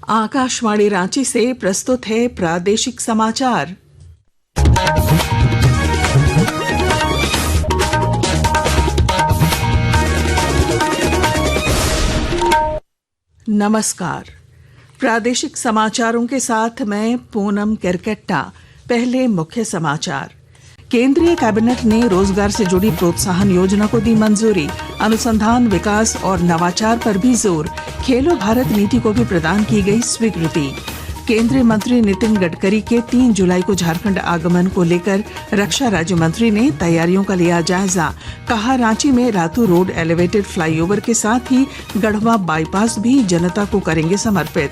आकाशवाणी रांची से प्रस्तुत है प्रादेशिक समाचार। नमस्कार। प्रादेशिक समाचारों के साथ मैं पूनम केरकेट्टा। पहले मुख्य समाचार। केंद्रीय कैबिनेट ने रोजगार से जुड़ी प्रोत्साहन योजना को दी मंजूरी। अनुसंधान, विकास और नवाचार पर भी जोर। खेलो भारत नीति को भी प्रदान की गई स्वीकृति। केंद्रीय मंत्री नितिन गडकरी के 3 जुलाई को झारखंड आगमन को लेकर रक्षा राज्य मंत्री ने तैयारियों का लिया जायजा। कहा, रांची में रातू रोड एलिवेटेड फ्लाईओवर के साथ ही गढ़वा बाईपास भी जनता को करेंगे समर्पित।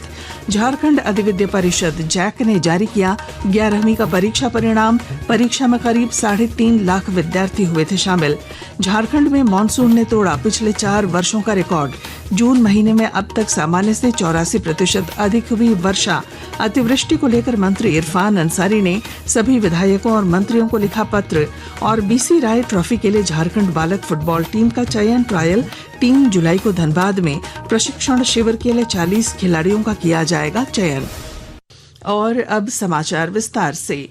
झारखंड अधिविद्य परिषद जैक ने जारी किया 11वीं का परीक्षा परिणाम। परीक्षा में करीब 3.5 लाख विद्यार्थी हुए थे शामिल। झारखंड में मानसून ने तोड़ा पिछले 4 वर्षों का रिकॉर्ड। जून महीने में अब तक सामान्य से 84% अधिक हुई वर्षा। अतिवृष्टि को लेकर मंत्री इरफान अंसारी ने सभी विधायकों और मंत्रियों को लिखा पत्र। और बीसी राय ट्रॉफी के लिए झारखंड बालक फुटबॉल टीम का चयन ट्रायल 3 जुलाई को धनबाद में प्रशिक्षण शिविर के लिए 40 खिलाड़ियों का किया जाएगा चयन। और अब समाचार विस्तार से।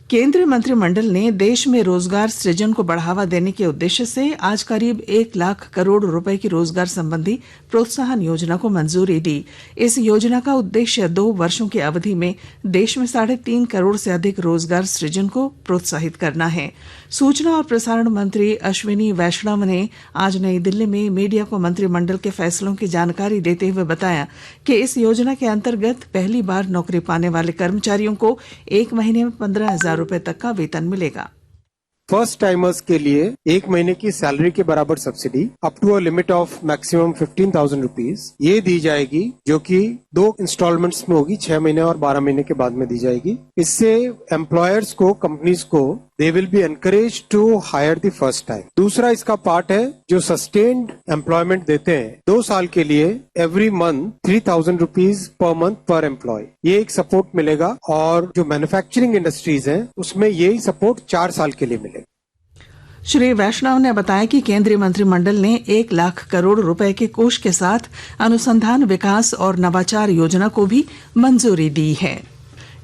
केंद्रीय मंत्रिमंडल ने देश में रोजगार सृजन को बढ़ावा देने के उद्देश्य से आज करीब 1 लाख करोड़ रुपए की रोजगार संबंधी प्रोत्साहन योजना को मंजूरी दी। इस योजना का उद्देश्य 2 वर्षों की अवधि में देश में 3.5 करोड़ से अधिक रोजगार सृजन को प्रोत्साहित करना है। सूचना और प्रसारण मंत्री अश्विनी वैष्णव ने आज नई दिल्ली में मीडिया को मंत्रिमंडल के फैसलों की जानकारी देते हुए बताया कि इस योजना के अंतर्गत पहली बार नौकरी पाने वाले कर्मचारियों को 1 महीने में 15,000 रुपए तक का वेतन मिलेगा। फर्स्ट टाइमर्स के लिए 1 महीने की सैलरी के बराबर subsidy up to a limit of maximum 15,000 rupees ये दी जाएगी, जो कि 2 इंस्टॉलमेंट्स में होगी, 6 महीने और 12 महीने के बाद में दी जाएगी। इससे एम्प्लॉयर्स को, कंपनीज को they will be encourage to hire the first time. दूसरा इसका पार्ट है जो सस्टेन्ड एम्प्लॉयमेंट देते हैं 2 साल के लिए, every month 3,000 rupees per month पर एम्प्लॉय, ये एक सपोर्ट मिलेगा। और जो मैन्युफैक्चरिंग इंडस्ट्रीज हैं उसमें यही सपोर्ट 4 साल के लिए मिलेगा। श्री वैष्णव ने बताया कि केंद्रीय मंत्रिमंडल ने 1 लाख करोड़ रुपए के कोष के साथ अनुसंधान, विकास और नवाचार योजना को भी मंजूरी दी है।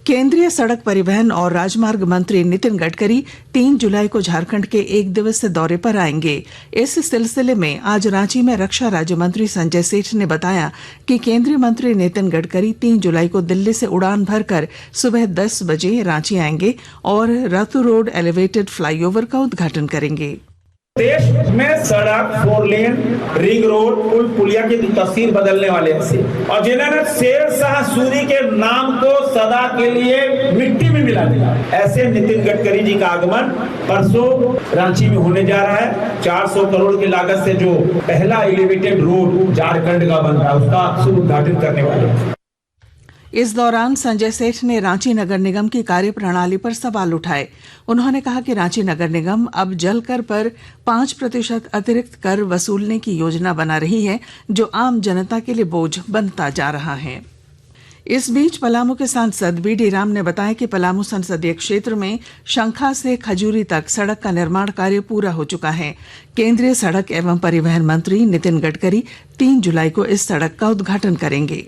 केंद्रीय सड़क परिवहन और राजमार्ग मंत्री नितिन गडकरी 3 जुलाई को झारखंड के 1 दिवसीय दौरे पर आएंगे। इस सिलसिले में आज रांची में रक्षा राज्य मंत्री संजय सेठ ने बताया कि केंद्रीय मंत्री नितिन गडकरी 3 जुलाई को दिल्ली से उड़ान भरकर सुबह 10 बजे रांची आएंगे और रातू रोड एलिवेटेड फ्लाईओवर का उद्घाटन करेंगे। देश में सड़क, 4 लेन, रिंग रोड, पुल, पुलिया की तस्वीर बदलने वाले हैं और जिन्होंने शेर शाह सूरी के नाम को सदा के लिए मिट्टी में मिला दिया, ऐसे नितिन गडकरी जी का आगमन परसों रांची में होने जा रहा है। 400 करोड़ की लागत से जो पहला एलिवेटेड रोड झारखंड का बन रहा है उसका शुभ उद्घाटन करने वाले हैं। इस दौरान संजय सेठ ने रांची नगर निगम की कार्यप्रणाली पर सवाल उठाए। उन्होंने कहा कि रांची नगर निगम अब जल कर पर 5% अतिरिक्त कर वसूलने की योजना बना रही है, जो आम जनता के लिए बोझ बनता जा रहा है। इस बीच पलामू के सांसद बीडी राम ने बताया कि पलामू संसदीय क्षेत्र में शंखा से खजूरी तक सड़क का निर्माण कार्य पूरा हो चुका है। केंद्रीय सड़क एवं परिवहन मंत्री नितिन गडकरी 3 जुलाई को इस सड़क का उद्घाटन करेंगे।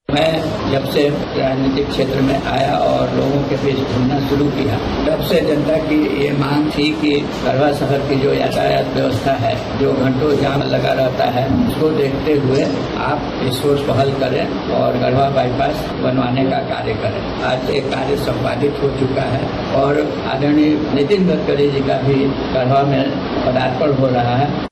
मैं जब से राजनीतिक क्षेत्र में आया और लोगों के बीच घूमना शुरू किया, तब से जनता की ये मांग थी कि गढ़वा शहर की जो यातायात व्यवस्था है, जो घंटों जाम लगा रहता है, उसको देखते हुए आप इस सोच पहल करें और गढ़वा बाईपास बनवाने का कार्य करें। आज ये कार्य संपादित हो चुका है और आदरणीय नितिन गडकरी जी का भी गढ़वा में पदार्पण हो रहा है।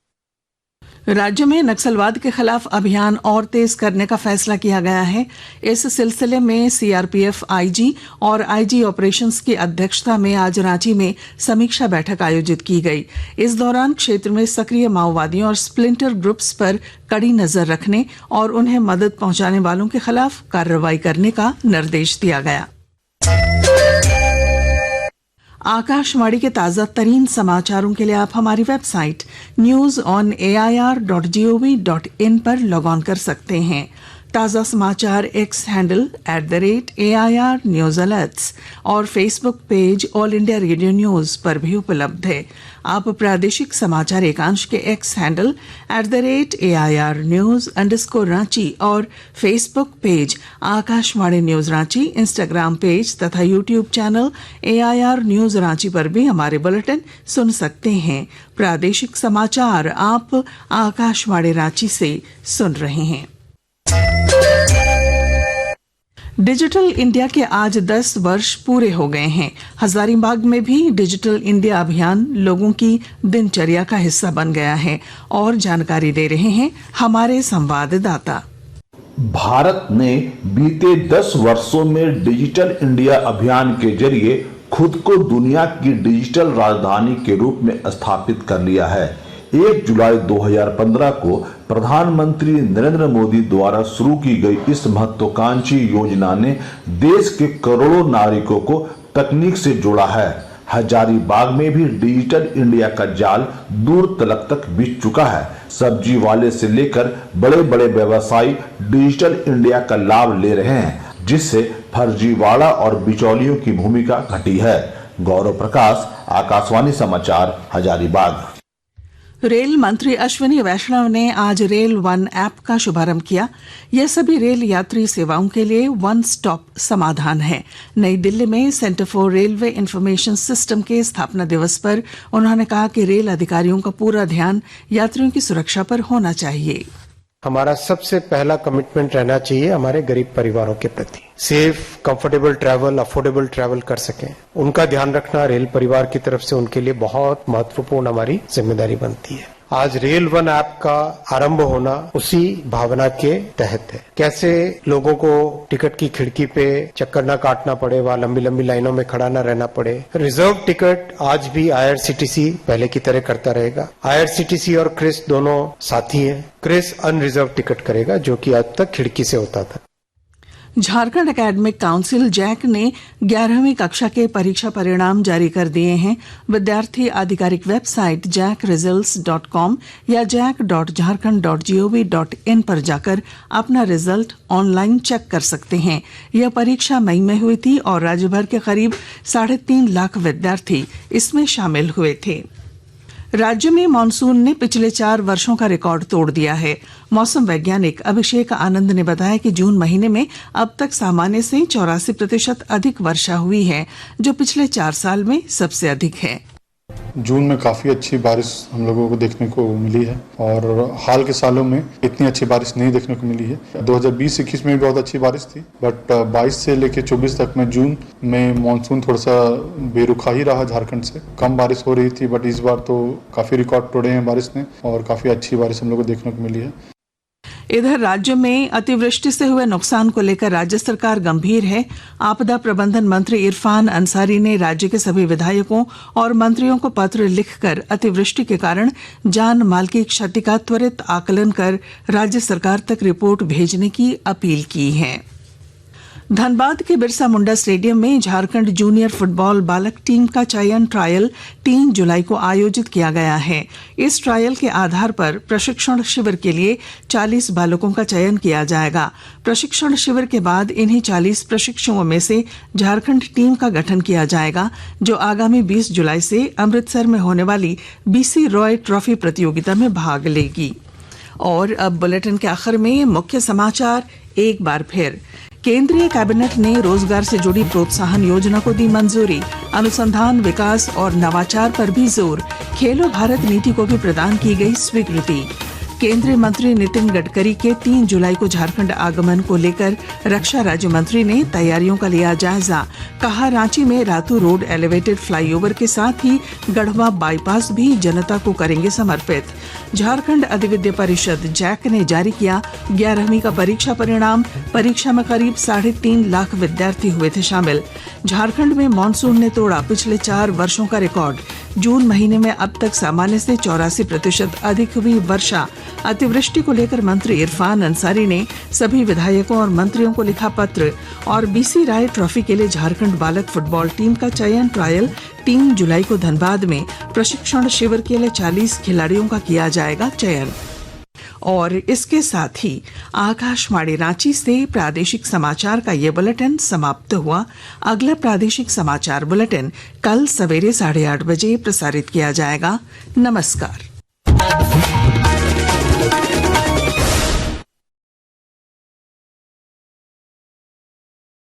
राज्य में नक्सलवाद के खिलाफ अभियान और तेज करने का फैसला किया गया है। इस सिलसिले में सीआरपीएफ आईजी और आईजी ऑपरेशंस की अध्यक्षता में आज रांची में समीक्षा बैठक आयोजित की गई। इस दौरान क्षेत्र में सक्रिय माओवादियों और स्प्लिंटर ग्रुप्स पर कड़ी नजर रखने और उन्हें मदद पहुंचाने वालों के खिलाफ कार्रवाई करने का निर्देश दिया गया। आकाशवाणी के ताजा तरीन समाचारों के लिए आप हमारी वेबसाइट newsonair.gov.in पर लॉग ऑन कर सकते हैं। ताज़ा समाचार X handle @AIR news alerts और Facebook page all India radio news पर भी उपलब्ध है। आप प्रादेशिक समाचार एकांश के X handle @AIR news _Ranchi और Facebook page Akashvani news Ranchi, Instagram page तथा YouTube channel AIR news Ranchi पर भी हमारे बुलेटिन सुन सकते हैं। प्रादेशिक समाचार आप आकाशवाणी रांची से सुन रहे हैं। डिजिटल इंडिया के आज 10 वर्ष पूरे हो गए हैं। हजारीबाग में भी डिजिटल इंडिया अभियान लोगों की दिनचर्या का हिस्सा बन गया है और जानकारी दे रहे हैं हमारे संवाददाता। भारत ने बीते 10 वर्षों में डिजिटल इंडिया अभियान के जरिए खुद को दुनिया की डिजिटल राजधानी के रूप में स्थापित कर लिया है। 1 जुलाई 2015 को प्रधानमंत्री नरेंद्र मोदी द्वारा शुरू की गई इस महत्वाकांक्षी योजना ने देश के करोड़ों नागरिकों को तकनीक से जोड़ा है। हजारीबाग में भी डिजिटल इंडिया का जाल दूर तलक तक बिछ चुका है। सब्जी वाले से लेकर बड़े बड़े व्यवसायी डिजिटल इंडिया का लाभ ले रहे हैं, जिससे फर्जीवाड़ा और बिचौलियों की भूमिका घटी है। गौरव प्रकाश, आकाशवाणी समाचार, हजारीबाग। रेल मंत्री अश्विनी वैष्णव ने आज रेल वन ऐप का शुभारंभ किया। यह सभी रेल यात्री सेवाओं के लिए वन स्टॉप समाधान है। नई दिल्ली में centre for railway information system के स्थापना दिवस पर उन्होंने कहा कि रेल अधिकारियों का पूरा ध्यान यात्रियों की सुरक्षा पर होना चाहिए। हमारा सबसे पहला कमिटमेंट रहना चाहिए हमारे गरीब परिवारों के प्रति। Safe, comfortable travel, affordable travel कर सकें, उनका ध्यान रखना रेल परिवार की तरफ से उनके लिए बहुत महत्वपूर्ण हमारी जिम्मेदारी बनती है। आज रेल वन ऐप का आरंभ होना उसी भावना के तहत है। कैसे लोगों को टिकट की खिड़की पे चक्कर न काटना पड़े, वहां लंबी लंबी लाइनों में खड़ा न रहना पड़े। रिजर्व टिकट आज भी IRCTC पहले की तरह करता रहेगा। IRCTC और क्रिस दोनों साथी हैं। क्रिस अनरिजर्व टिकट करेगा, जो कि आज तक खिड़की से होता था। झारखंड एकेडमिक काउंसिल जैक ने 11वीं कक्षा के परीक्षा परिणाम जारी कर दिए हैं। विद्यार्थी आधिकारिक वेबसाइट jackresults.com या jack.jharkhand.gov.in पर जाकर अपना रिजल्ट ऑनलाइन चेक कर सकते हैं। यह परीक्षा मई में हुई थी और राज्य भर के करीब 3.5 लाख विद्यार्थी इसमें शामिल हुए थे। राज्य में मानसून ने पिछले 4 वर्षों का रिकॉर्ड तोड़ दिया है। मौसम वैज्ञानिक अभिषेक आनंद ने बताया कि जून महीने में अब तक सामान्य से 84% अधिक वर्षा हुई है, जो पिछले 4 साल में सबसे अधिक है। जून में काफी अच्छी बारिश हम लोगों को देखने को मिली है और हाल के सालों में इतनी अच्छी बारिश नहीं देखने को मिली है। 2020-21 में भी बहुत अच्छी बारिश थी, बट 22 से लेकर 24 तक में जून में मानसून थोड़ा सा बेरुखा ही रहा। झारखंड से कम बारिश हो रही थी, बट इस बार तो काफी रिकॉर्ड तोड़े हैं बारिश ने और काफी अच्छी बारिश हम लोग को देखने को मिली है। इधर राज्य में अतिवृष्टि से हुए नुकसान को लेकर राज्य सरकार गंभीर है। आपदा प्रबंधन मंत्री इरफान अंसारी ने राज्य के सभी विधायकों और मंत्रियों को पत्र लिखकर अतिवृष्टि के कारण जान माल की क्षति का त्वरित आकलन कर राज्य सरकार तक रिपोर्ट भेजने की अपील की है। धनबाद के बिरसा मुंडा स्टेडियम में झारखंड जूनियर फुटबॉल बालक टीम का चयन ट्रायल 3 जुलाई को आयोजित किया गया है। इस ट्रायल के आधार पर प्रशिक्षण शिविर के लिए 40 बालकों का चयन किया जाएगा। प्रशिक्षण शिविर के बाद इन्हीं 40 प्रशिक्षुओं में से झारखंड टीम का गठन किया जाएगा, जो आगामी 20 जुलाई से अमृतसर में होने वाली BC रॉय ट्रॉफी प्रतियोगिता में भाग लेगी। और अब बुलेटिन के आखिर में मुख्य समाचार एक बार फिर। केंद्रीय कैबिनेट ने रोजगार से जुड़ी प्रोत्साहन योजना को दी मंजूरी। अनुसंधान, विकास और नवाचार पर भी जोर। खेलो भारत नीति को भी प्रदान की गई स्वीकृति। केंद्रीय मंत्री नितिन गडकरी के 3 जुलाई को झारखंड आगमन को लेकर रक्षा राज्य मंत्री ने तैयारियों का लिया जायजा। कहा, रांची में रातू रोड एलिवेटेड फ्लाईओवर के साथ ही गढ़वा बाईपास भी जनता को करेंगे समर्पित। झारखंड अधिविद्य परिषद जैक ने जारी किया 11वीं का परीक्षा परिणाम। परीक्षा में करीब 3.5 लाख विद्यार्थी हुए थे शामिल। झारखंड में मानसून ने तोड़ा पिछले 4 वर्षों का रिकॉर्ड। जून महीने में अब तक सामान्य से 84% अधिक हुई वर्षा। अतिवृष्टि को लेकर मंत्री इरफान अंसारी ने सभी विधायकों और मंत्रियों को लिखा पत्र। और BC राय ट्रॉफी के लिए झारखंड बालक फुटबॉल टीम का चयन ट्रायल 3 जुलाई को धनबाद में प्रशिक्षण शिविर के लिए 40 खिलाड़ियों का किया जाएगा चयन। और इसके साथ ही आकाशवाणी रांची से प्रादेशिक समाचार का ये बुलेटिन समाप्त हुआ। अगला प्रादेशिक समाचार बुलेटिन कल सवेरे 8:30 बजे प्रसारित किया जाएगा। नमस्कार।